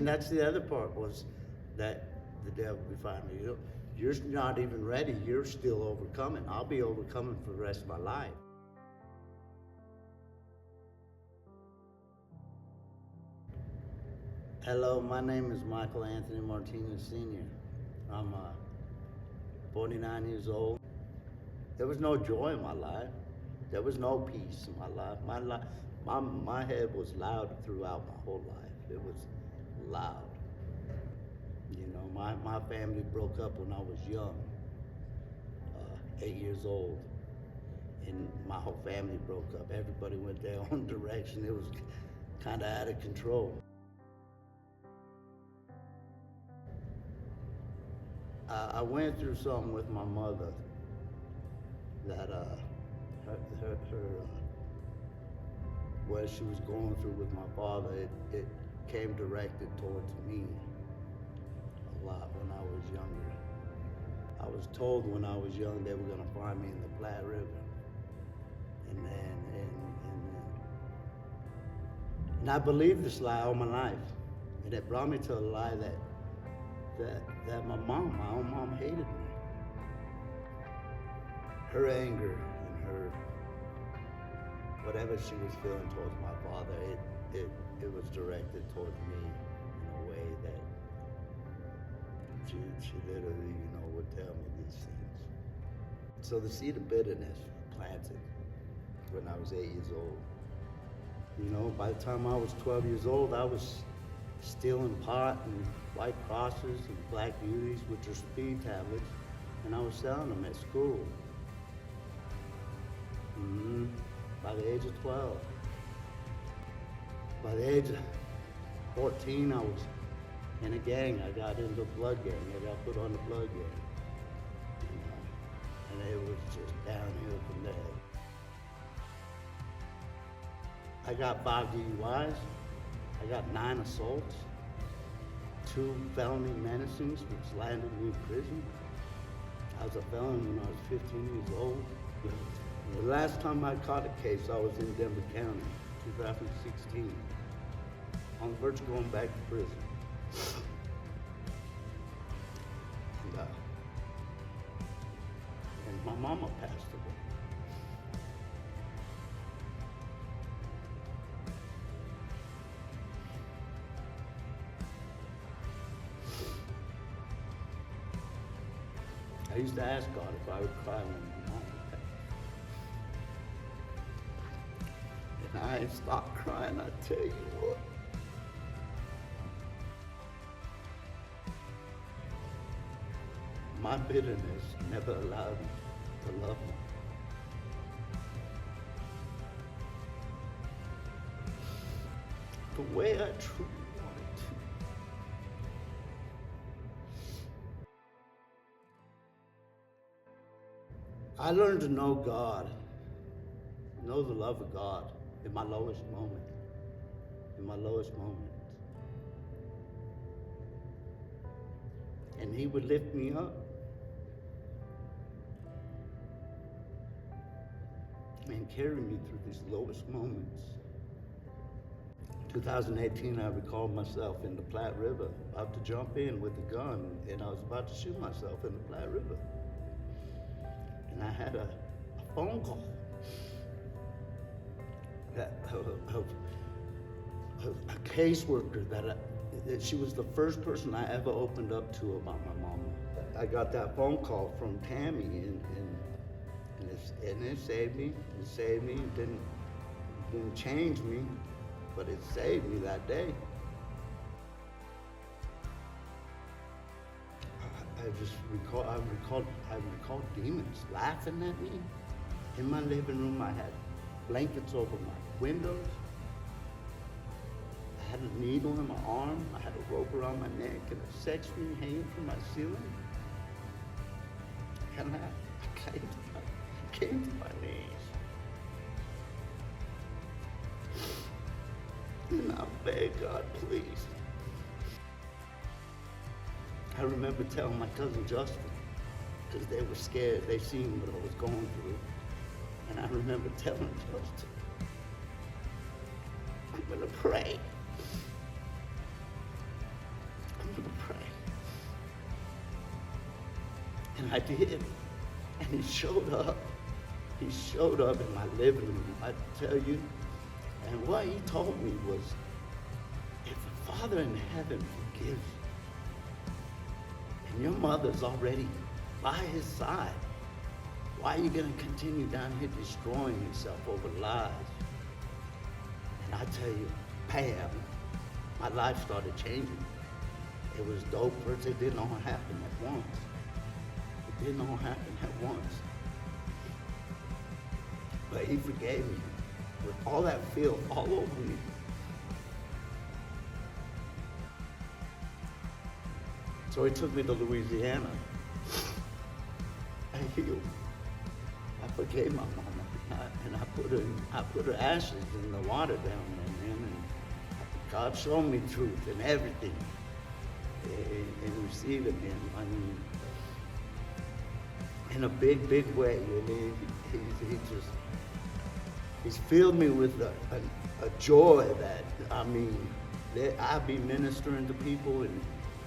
that's the other part was that the devil would find me. You're not even ready. You're still overcoming. I'll be overcoming for the rest of my life. Hello, my name is Michael Anthony Martinez Sr. I'm 49 years old. There was no joy in my life. There was no peace in my life. My head was loud throughout my whole life. It was loud. You know, my family broke up when I was young, 8 years old. And my whole family broke up. Everybody went their own direction. It was kind of out of control. I went through something with my mother that what she was going through with my father, it came directed towards me a lot when I was younger. I was told when I was young they were going to find me in the Platte River. And I believed this lie all my life. And it brought me to a lie that my own mom hated me. Her anger and her, whatever she was feeling towards my father, it was directed towards me in a way that she literally, would tell me these things. So the seed of bitterness planted when I was 8 years old. By the time I was 12 years old, I was stealing pot and white crosses and black beauties, which are speed tablets, and I was selling them at school. By the age of 12. By the age of 14, I was in a gang. I got into a blood gang. I got put on the blood gang. And it was just downhill from there. I got 5 DUIs. I got 9 assaults, 2 felony menacings, which landed me in prison. I was a felon when I was 15 years old. The last time I caught a case, I was in Denver County, 2016, on the verge of going back to prison. And my mama passed away. I used to ask God if I would cry when my mom passed. And I ain't stopped crying, I tell you what. My bitterness never allowed me to love me. The way I truly wanted to. I learned to know God, know the love of God in my lowest moment, And He would lift me up. And carry me through these lowest moments. 2018, I recalled myself in the Platte River, about to jump in with a gun, and I was about to shoot myself in the Platte River. And I had a phone call of a caseworker that she was the first person I ever opened up to about my mama. I got that phone call from Tammy, and it saved me. It saved me. It didn't change me, but it saved me that day. I recalled demons laughing at me. In my living room, I had blankets over my windows. I had a needle in my arm. I had a rope around my neck and a sex ring hanging from my ceiling. And I came to my knees. And I begged God, please. I remember telling my cousin Justin, because they were scared. They seen what I was going through. And I remember telling Justin, I'm gonna pray. And I did. And he showed up. He showed up in my living room, I tell you. And what he told me was, if the Father in heaven forgives you, and your mother's already by his side, why are you going to continue down here destroying yourself over lies? And I tell you, bam, my life started changing. It was dope. First, it didn't all happen at once. It didn't all happen at once. But he forgave me with all that filth all over me. So he took me to Louisiana. I healed. I forgave my mama, and I put her ashes in the water down there, man. And God showed me truth and everything, and receiving him. I mean, in a big, big way. And he's filled me with a joy that, I mean, I'll be ministering to people and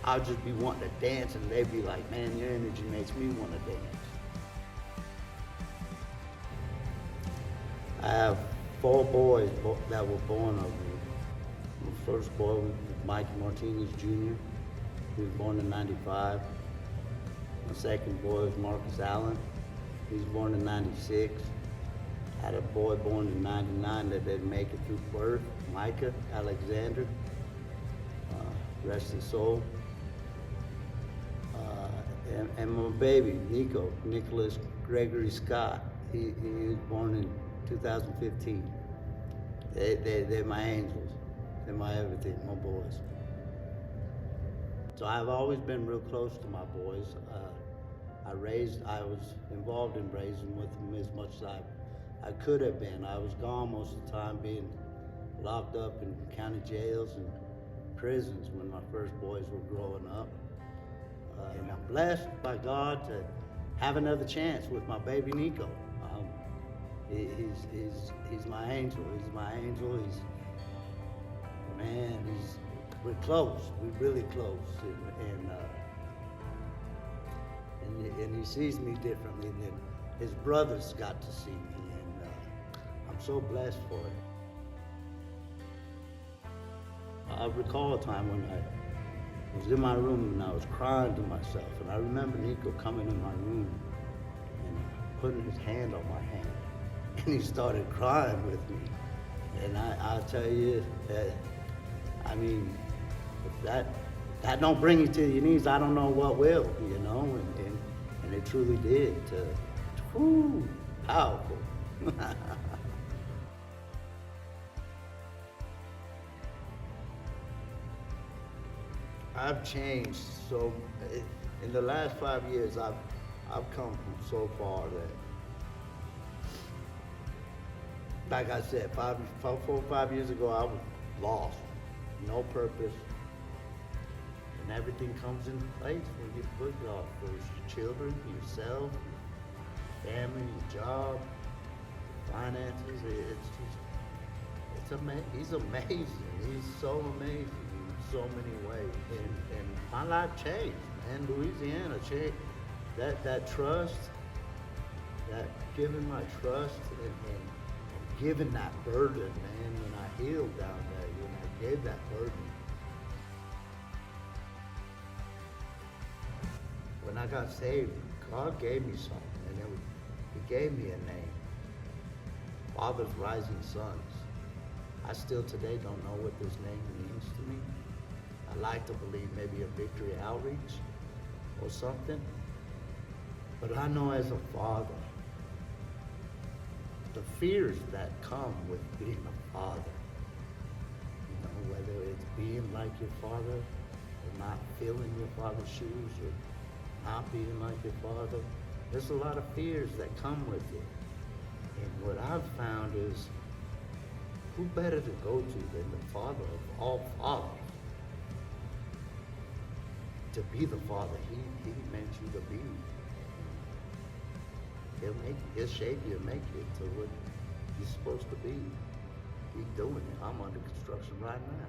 I'll just be wanting to dance, and they'd be like, man, your energy makes me want to dance. I have 4 boys that were born of me. The first boy was Mikey Martinez Jr. He was born in '95. My second boy was Marcus Allen. He was born in '96. I had a boy born in '99 that didn't make it through birth, Micah Alexander. Rest his soul. And my baby, Nicholas Gregory Scott. He was born in 2015. They're my angels. They're my everything, my boys. So I've always been real close to my boys. I was involved in raising with them as much as I could have been. I was gone most of the time, being locked up in county jails and prisons when my first boys were growing up. And I'm blessed by God to have another chance with my baby Nico. He's my angel. He's my angel. We're close. We're really close. And he sees me differently than his brothers got to see me. And I'm so blessed for it. I recall a time when I was in my room and I was crying to myself. And I remember Nico coming in my room and putting his hand on my hand. And he started crying with me. And I'll tell you that, I mean, if that don't bring you to your knees, I don't know what will, you know? And it truly did. Whew, powerful. I've changed so, in the last 5 years, I've come from so far that, like I said, 4 or 5 years ago, I was lost, no purpose, and everything comes into place when you put God first. Your children, yourself, your family, your job, finances. It's amazing. He's amazing. He's so amazing in so many ways. And my life changed, man. Louisiana changed. That trust, that giving my trust and giving that burden, man, when I healed down there, when I gave that burden. When I got saved, God gave me something, and He gave me a name. Father's Rising Sons. I still today don't know what this name means to me. I like to believe maybe a Victory Outreach or something. But I know as a father, the fears that come with being a father, you know, whether it's being like your father or not filling your father's shoes or not being like your father, there's a lot of fears that come with it. And what I've found is, who better to go to than the Father of all fathers? To be the father he meant you to be. He'll shape you and make you to what you're supposed to be. He's doing it. I'm under construction right now.